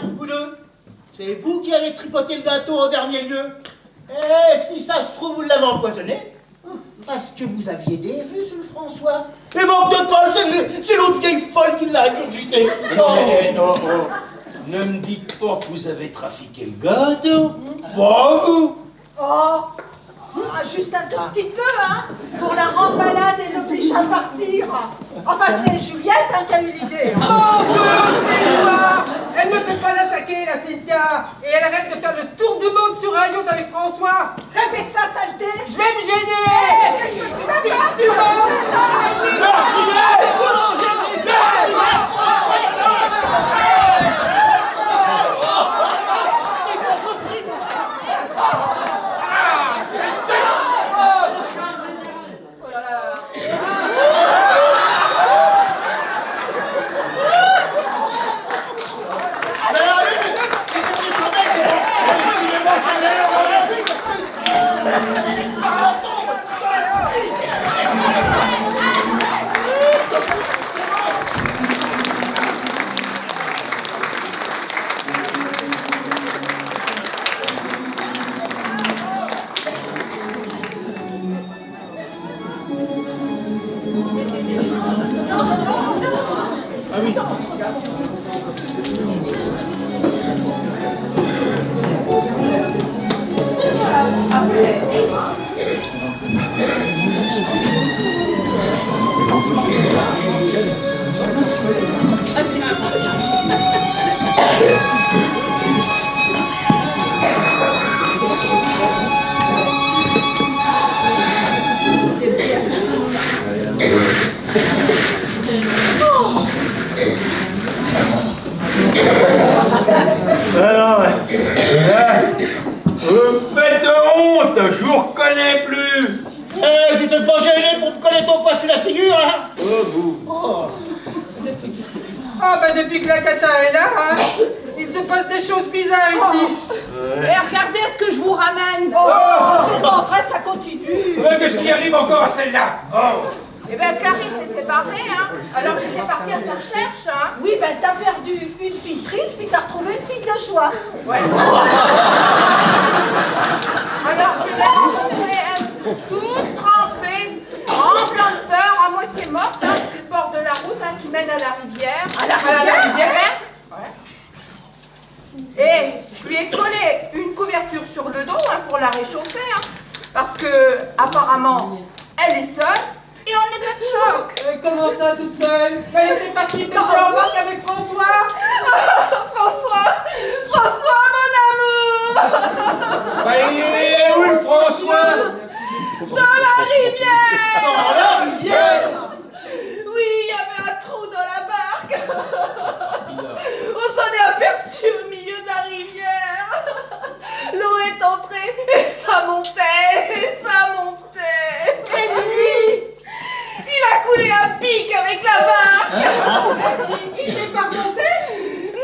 vous deux, c'est vous qui avez tripoté le gâteau en dernier lieu. Eh, si ça se trouve, vous l'avez empoisonné. Parce que vous aviez des vues sur le François. Et manque de bol, c'est l'autre vieille folle qui l'a ingurgité. Non. Ne me dites pas que vous avez trafiqué le gâteau. Pas vous. Oh, juste un tout petit peu, hein, pour la rendre malade et l'obliger à partir. Enfin, c'est Juliette hein, qui a eu l'idée. Hein. Mon Dieu, c'est toi. Elle ne fait pas la saquer, la Cynthia. Et elle arrête de faire le tour du monde sur un yacht avec François. Répète ça, saleté. Je vais me gêner. Qu'est-ce que tu vas faire? Tu Vous faites honte, je vous reconnais plus. Eh, tu t'es pas gêné pour me coller ton poing sur la figure, hein? Ah ben depuis que la cata est là, hein, il se passe des choses bizarres ici. Et regardez ce que je vous ramène. C'est pas vrai, ça continue. Qu'est-ce qui arrive encore à celle-là? Eh ben Clarisse s'est séparée, hein. Alors j'étais partie à sa recherche, hein. Oui, ben t'as perdu une fille triste, puis t'as retrouvé une fille de joie. Ouais. Alors je l'ai rencontrée toute trempée, en plein de peur, à moitié morte, hein, sur le bord de la route hein, qui mène à la rivière. À la rivière. Ouais. Et je lui ai collé une couverture sur le dos hein, pour la réchauffer, hein, parce que apparemment elle est seule. Et en état de choc. Comment ça, toute seule? Elle était partie pêcher en barque avec François. François, mon amour. Bah, il est où le François? Dans la rivière. Dans la rivière? Oui, il y avait un trou dans la barque. On s'en est aperçu au milieu de la rivière. L'eau est entrée et ça montait, Et lui, il a coulé à pic avec la barque. Il n'est pas remonté?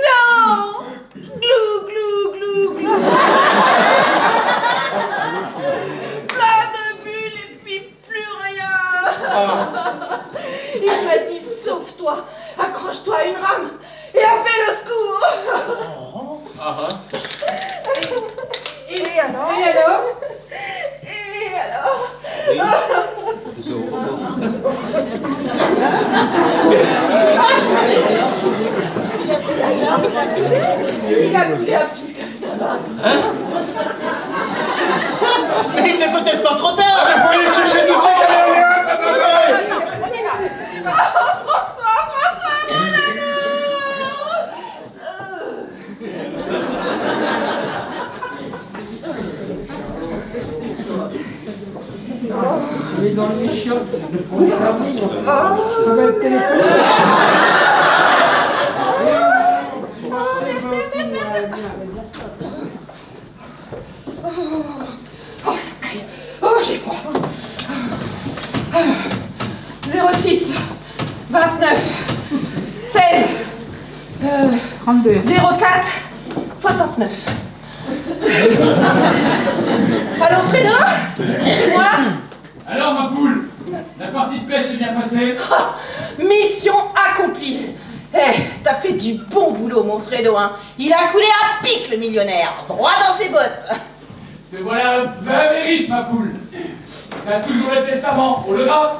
Non. Glou. Plein de bulles et puis plus rien. Il m'a dit, sauve-toi, accroche-toi à une rame et appelle au secours. Et alors? Il a coulé à pic. Mais il n'est peut-être pas trop tard. Il faut aller le chercher tout de suite. On y va. François, mon amour. Il est dans le chiottes. Oh, ça caille. Oh, j'ai froid. 06 29 16 32. 04 69. Allô, Fredo? C'est moi? Alors, ma poule, la partie de pêche est bien passée? Mission accomplie. T'as fait du bon boulot, mon Fredo, hein. Il a coulé à pic, le millionnaire, droit dans ses bottes. Te voilà veuve et riche, ma poule. T'as toujours le testament, on le grave?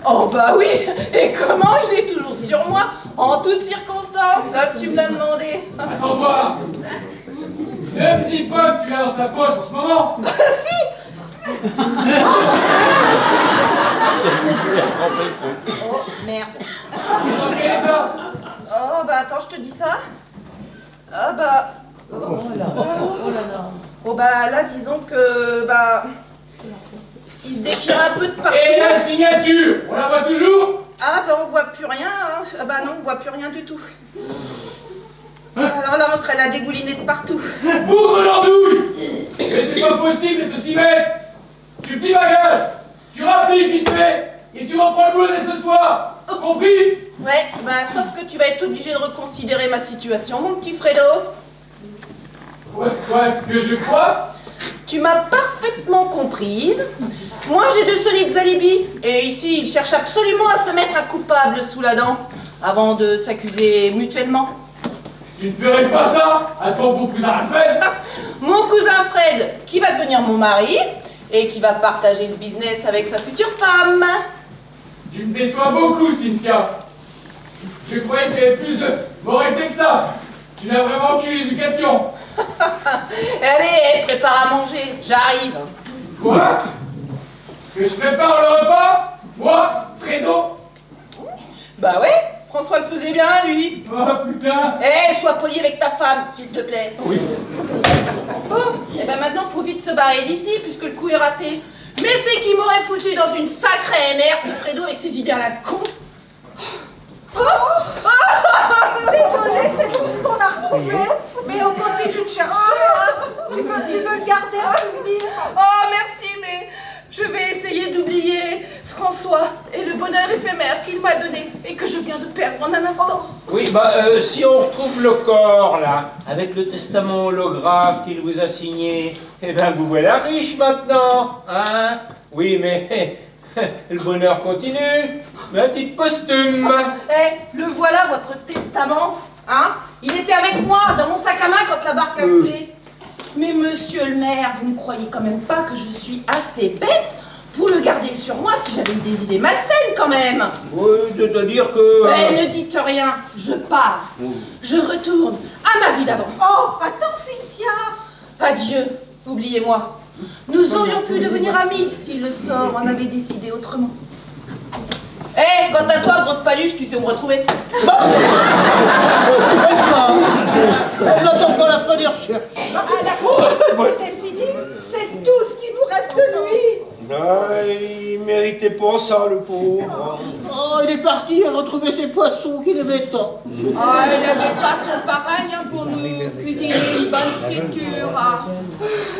Oh bah oui, et comment il est toujours sur moi, en toutes circonstances, comme tu me l'as demandé. Attends voir. Ne me dis pas que tu l'as dans ta poche en ce moment. Bah si. Oh merde. Dans quel état? Oh bah attends, je te dis ça. Ah bah... Oh bah là, disons que... bah... il se déchire un peu de partout. Et la signature, on la voit toujours? Ah bah on voit plus rien, hein. Ah bah non, on voit plus rien du tout. Alors l'encre, elle a dégouliné de partout. Bougre l'andouille. Mais c'est pas possible de s'y mettre. Tu plies bagage, tu remplis vite fait, et tu reprends le boulot dès ce soir. Compris? Ouais, bah sauf que tu vas être obligé de reconsidérer ma situation, mon petit Fredo. Quoi que je crois? Tu m'as parfaitement comprise. Moi, j'ai de solides alibis. Et ici, ils cherchent absolument à se mettre un coupable sous la dent, avant de s'accuser mutuellement. Tu ne ferais pas ça à ton beau cousin Alfred? Mon cousin Fred, qui va devenir mon mari, et qui va partager le business avec sa future femme. Tu me déçois beaucoup, Cynthia. Je croyais qu'il y avait plus de moralité que ça. Tu n'as vraiment aucune éducation. Allez, prépare à manger, j'arrive. Quoi? Que je prépare le repas? Moi, Fredo? Bah ouais, François le faisait bien, lui. Oh putain! Sois poli avec ta femme, s'il te plaît. Oui. Bon, et ben maintenant, faut vite se barrer d'ici, puisque le coup est raté. Mais c'est qui m'aurait foutu dans une sacrée merde, ce Fredo, avec ses idées à la con. Désolée, c'est tout ce qu'on a retrouvé, mais on continue de chercher. Hein. Tu veux le garder en souvenir? Oh, merci, mais je vais essayer d'oublier François et le bonheur éphémère qu'il m'a donné et que je viens de perdre en un instant. Oui, bah, si on retrouve le corps, là, avec le testament holographe qu'il vous a signé, eh ben, vous voilà riche maintenant, hein? Oui, mais le bonheur continue, mais un petit posthume. Le voilà, votre testament, hein? Il était avec moi, dans mon sac à main, quand la barque a coulé. Mais monsieur le maire, vous ne croyez quand même pas que je suis assez bête pour le garder sur moi si j'avais eu des idées malsaines quand même? Oui, de te dire que... Ne dites rien, je pars. Je retourne à ma vie d'avant. Oh, attends, Cynthia. Adieu, oubliez-moi. Nous aurions pu devenir amis si le sort en avait décidé autrement. Quant à toi, grosse paluche, tu sais où me retrouver. On attend pas la fin des recherches. Ah, d'accord, c'était fini. C'est tout ce qui nous reste de lui. Ah, il méritait pas ça, le pauvre. Oh, il est parti à retrouver ses poissons qu'il aimait tant. Ah, il n'avait pas son pareil pour nous cuisiner une bonne friture.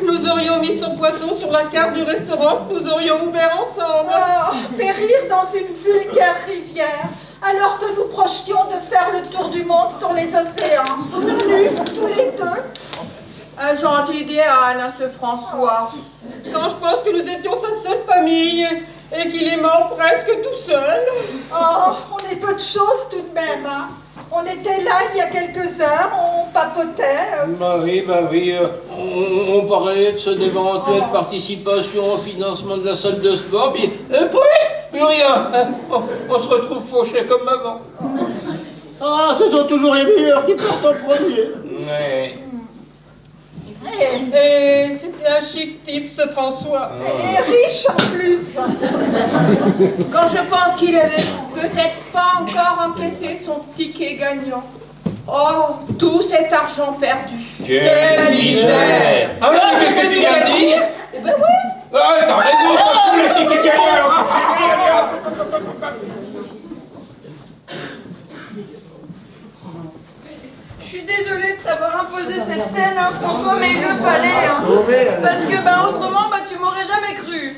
Nous aurions mis son poisson sur la carte du restaurant, nous aurions ouvert ensemble. Oh, périr dans une vulgaire rivière, alors que nous projetions de faire le tour du monde sur les océans, nus tous les deux. Un gentil idéal, hein, ce François. Quand je pense que nous étions sa seule famille et qu'il est mort presque tout seul. Oh, on est peu de choses tout de même, hein. On était là il y a quelques heures, on papotait. Bah oui, on parlait de son éventuelle participation au financement de la salle de sport, puis plus rien. On se retrouve fauchés comme avant. Ah, ce sont toujours les meilleurs qui partent en premier. Ouais. Et c'était un chic type, ce François. Et riche en plus. Quand je pense qu'il avait peut-être pas encore encaissé son ticket gagnant. Oh, tout cet argent perdu. Quelle misère! Ah oui, qu'est-ce que tu viens de dire? Eh ben oui. Ah, t'as raison, ça fout le ticket gagnant. Je suis désolée de t'avoir imposé cette scène, hein, François, mais il le fallait. Hein. Parce que, autrement, tu m'aurais jamais cru.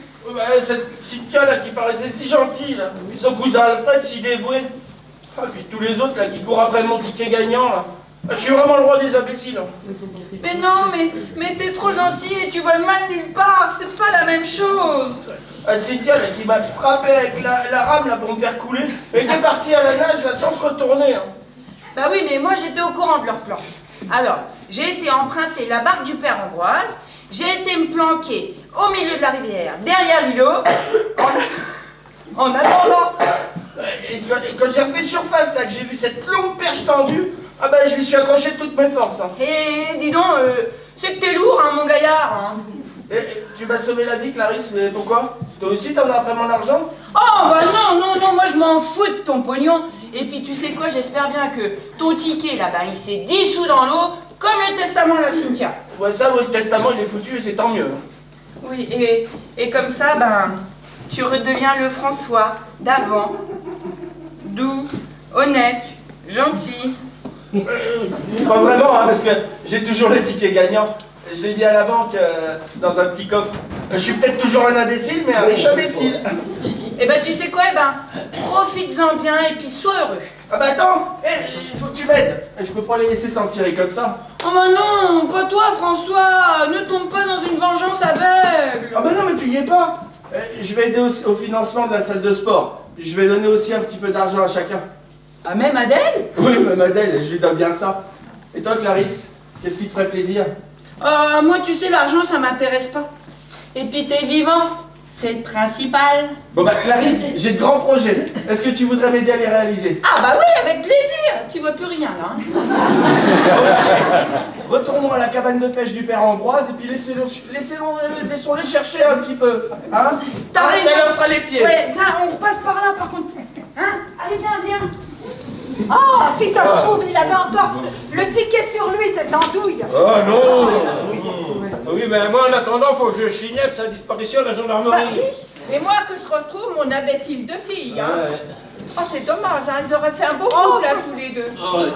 Cette Cynthia là qui paraissait si gentille, là. Son cousin Alfred si dévoué. Ah, puis tous les autres là qui courent après mon ticket gagnant là. Je suis vraiment le roi des imbéciles. Mais non, mais t'es trop gentil et tu vois le mal nulle part, c'est pas la même chose. Cynthia là qui m'a frappé avec la rame là pour me faire couler, et qui est partie à la nage là sans se retourner. Hein. Bah oui, mais moi j'étais au courant de leur plan. Alors, j'ai été emprunter la barque du père Ambroise, j'ai été me planquer au milieu de la rivière, derrière l'îlot, en attendant. Et quand j'ai refait surface là, que j'ai vu cette longue perche tendue, ah ben je lui suis accroché de toutes mes forces. Hein. Et dis donc, c'est que t'es lourd, hein, mon gaillard. Hein. Et tu m'as sauvé la vie, Clarisse, mais pourquoi? Toi aussi t'en as après mon argent? Oh bah non, moi je m'en fous de ton pognon. Et puis tu sais quoi, j'espère bien que ton ticket là-bas, il s'est dissous dans l'eau, comme le testament de la Cynthia. Ouais, ça, le testament il est foutu et c'est tant mieux. Oui, et comme ça, tu redeviens le François d'avant. Doux, honnête, gentil. Pas vraiment, hein, parce que j'ai toujours les tickets gagnants. Je l'ai mis à la banque dans un petit coffre. Je suis peut-être toujours un imbécile, mais un riche imbécile. Eh ben, tu sais quoi, profites-en bien et puis sois heureux. Ah bah attends, il faut que tu m'aides. Je peux pas les laisser s'en tirer comme ça. Oh bah non, pas toi, François. Ne tombe pas dans une vengeance aveugle. Ah bah non, mais tu y es pas. Je vais aider au financement de la salle de sport. Je vais donner aussi un petit peu d'argent à chacun. Ah, même Adèle? Oui, même Adèle, je lui donne bien ça. Et toi, Clarisse, qu'est-ce qui te ferait plaisir? Moi, tu sais, l'argent, ça m'intéresse pas. Et puis, t'es vivant, c'est le principal. Bon bah, Clarisse, j'ai de grands projets. Est-ce que tu voudrais m'aider à les réaliser? Ah bah oui, avec plaisir. Tu vois plus rien, là. Retournons à la cabane de pêche du père Ambroise et puis laissons-les chercher un petit peu. Hein? T'as raison. Ça leur fera les pieds. Ouais, tiens, on repasse par là, par contre. Hein? Allez, viens. Oh, si ça se trouve, il avait encore le ticket sur lui, cette andouille. Oh non. Oui, mais moi en attendant, faut que je signale sa disparition à la gendarmerie. Et moi que je retrouve mon imbécile de fille. Hein. Ouais. Oh, c'est dommage, hein, ils auraient fait un beau couple là, tous les deux. Oh, ouais.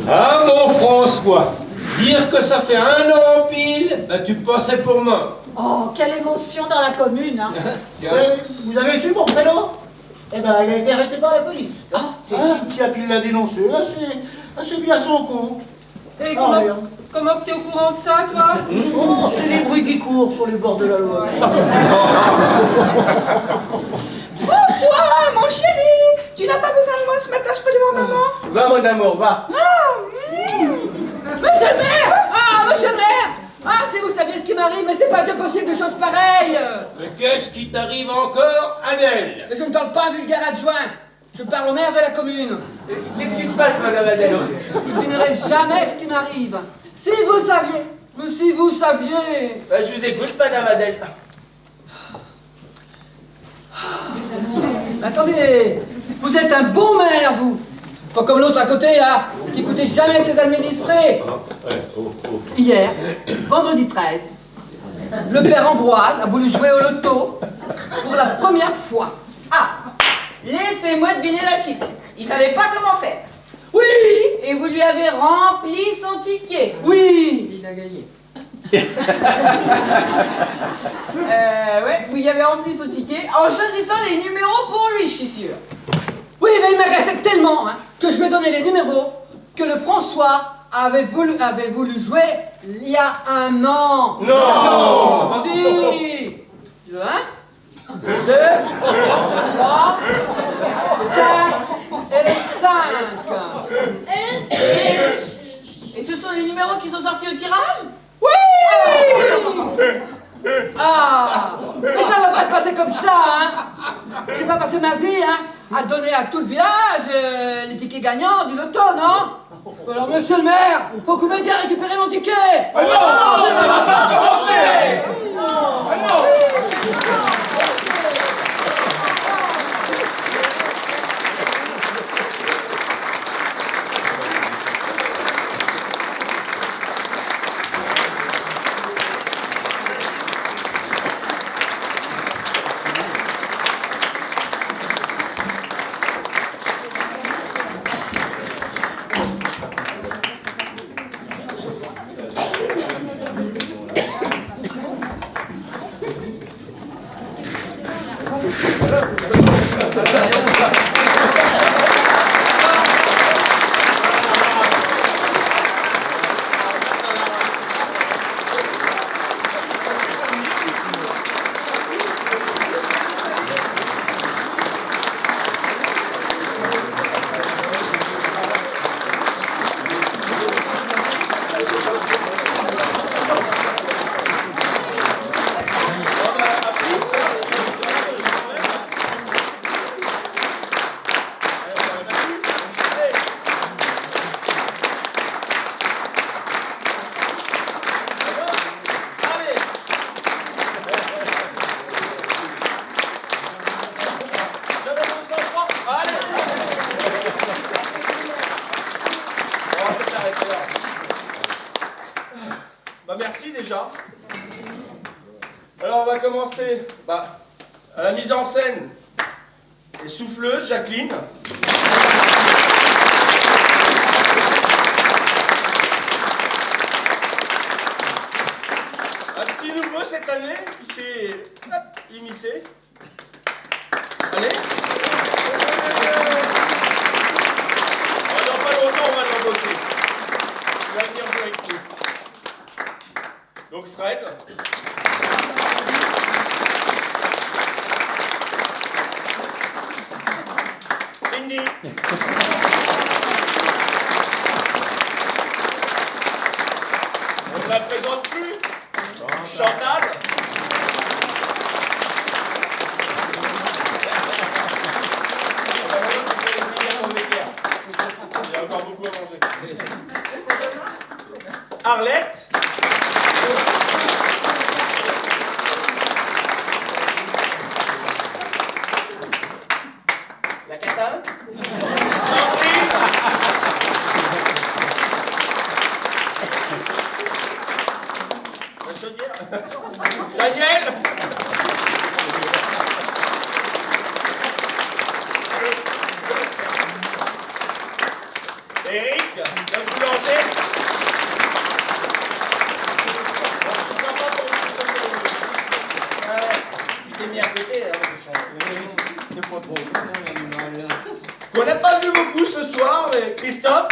Ah mon François, dire que ça fait 1 an pile, ben, tu passais pour mort. Oh, quelle émotion dans la commune, hein. Vous avez su mon prénom? Eh ben, il a été arrêté par la police. C'est Cynthia qui l'a dénoncé, assez bien son compte. Et Rien. comment t'es au courant de ça, toi? Oh, c'est les bruits qui courent sur les bords de la Loire. François, mon chéri, tu n'as pas besoin de moi ce matin, je peux aller voir maman. Va mon amour, va. Monsieur le maire! Ah, monsieur le maire! Ah, si vous saviez ce qui m'arrive, mais c'est pas de possible de choses pareilles! Mais qu'est-ce qui t'arrive encore, Adèle? Mais je ne parle pas vulgaire adjoint, je parle au maire de la commune. Qu'est-ce qui se passe, madame Adèle? Vous n'ignorez jamais ce qui m'arrive. Si vous saviez, Mais si vous saviez. Bah, je vous écoute, Madame Adèle. Attendez, vous êtes un bon maire, vous. Pas comme l'autre à côté, là, qui écoutait jamais ses administrés. Hier, vendredi 13, le père Ambroise a voulu jouer au loto pour la première fois. Ah, laissez-moi deviner la suite. Il savait pas comment faire. Oui. Et vous lui avez rempli son ticket. Oui. Il a gagné. Ouais, vous y avez rempli son ticket en choisissant les numéros pour lui, je suis sûre. Oui, mais il m'agaçait tellement, hein, que je lui ai donné les numéros que le François avait voulu jouer il y a un an. Non. Si. Le 1, le 2, le 3, le 4 et le 5. Et ce sont les numéros qui sont sortis au tirage? Oui. Ah, mais ça va pas se passer comme ça, hein. J'ai pas passé ma vie, hein, à donner à tout le village les tickets gagnants du loto, non? Alors, monsieur le maire, faut que vous m'aidiez à récupérer mon ticket. Oh non, ça va pas commencer. Oh non. Merci déjà. Alors on va commencer à la mise en scène. Les souffleuses, Jacqueline. Un petit nouveau cette année qui s'est immiscé. Allez. Dans pas longtemps on va l'embaucher. Il va venir jouer avec nous. Donc Fred. Cindy. On ne la présente plus. Chantal. Il y a encore beaucoup à manger. Arlette. La Cata. Sandrine. La chaudière. Daniel. Eric, le boulanger. Tu t'es mis à côté, hein, c'est pas trop. Qu'on n'a pas vu beaucoup ce soir, mais Christophe.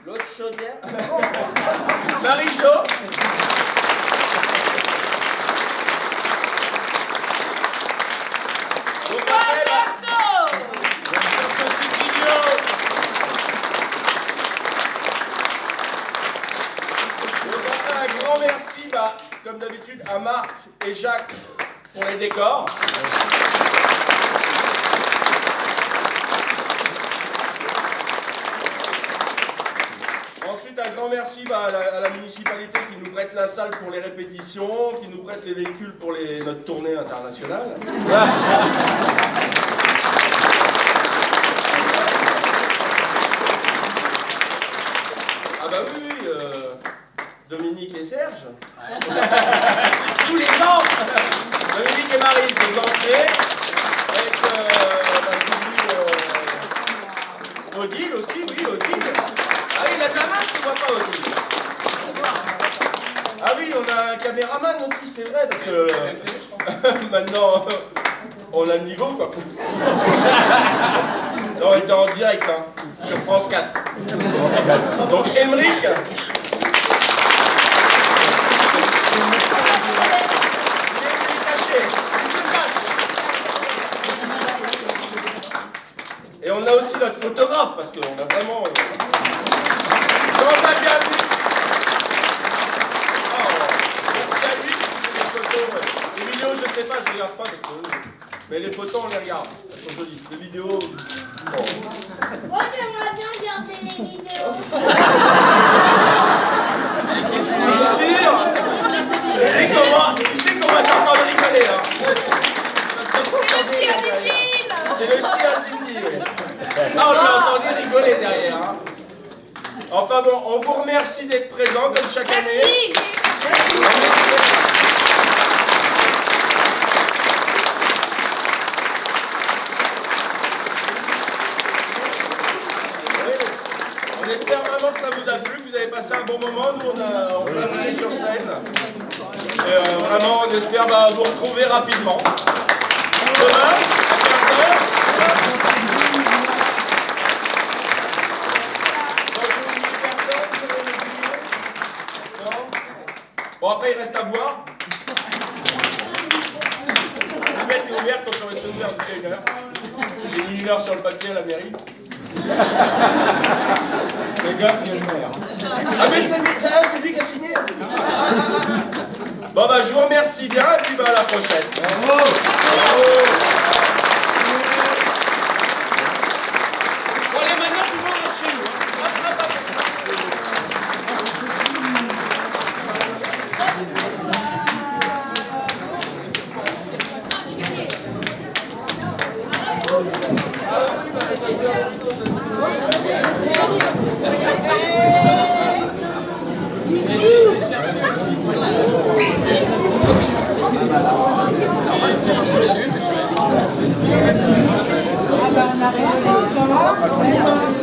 L'autre chaudière. Marie-Jo. Un grand merci, comme d'habitude, à Marc et Jacques pour les décors. un grand merci à la municipalité qui nous prête la salle pour les répétitions, qui nous prête les véhicules pour notre tournée internationale. Ah bah oui, Dominique et Serge. Tous les ans. Dominique et Marie, c'est entrées. Avec Odile aussi, oui, Odile. Ah oui, il a de la main, je ne vois pas Odile. Ah oui, on a un caméraman aussi, c'est vrai, parce que maintenant, on a le niveau, quoi. Non, on était en direct, hein, sur France 4. Donc, Émeric. Et on a aussi notre photographe, parce qu'on a vraiment... On a bien vu. Oh, merci à lui, c'est les photos. Les vidéos, je sais pas, je regarde pas, parce que... Mais les photos, on les regarde. Elles sont jolies. Les vidéos... Bon. Moi, j'aimerais bien regarder les vidéos. T'es sûr? Tu sais qu'on va t'entendre rigoler, hein? C'est le chien à Cindy, oui. Ah, on l'a entendu rigoler derrière, hein. Enfin bon, on vous remercie d'être présents comme chaque année. On espère vraiment que ça vous a plu, que vous avez passé un bon moment. Nous, on s'est amusé sur scène. Et vraiment, on espère vous retrouver rapidement. Demain, à 15h. Bon, après, il reste à boire. La bête est ouverte, on peut rester ouvert jusqu'à 1h. J'ai mis 1h sur le papier à la mairie. Fais gaffe, il y a le maire. Ah, mais c'est lui qui a signé. Bon, bah, je vous remercie bien, et puis bah, à la prochaine. Bravo. Bravo. Bon, allez, maintenant, tout le monde rentre chez nous. Ah bah on a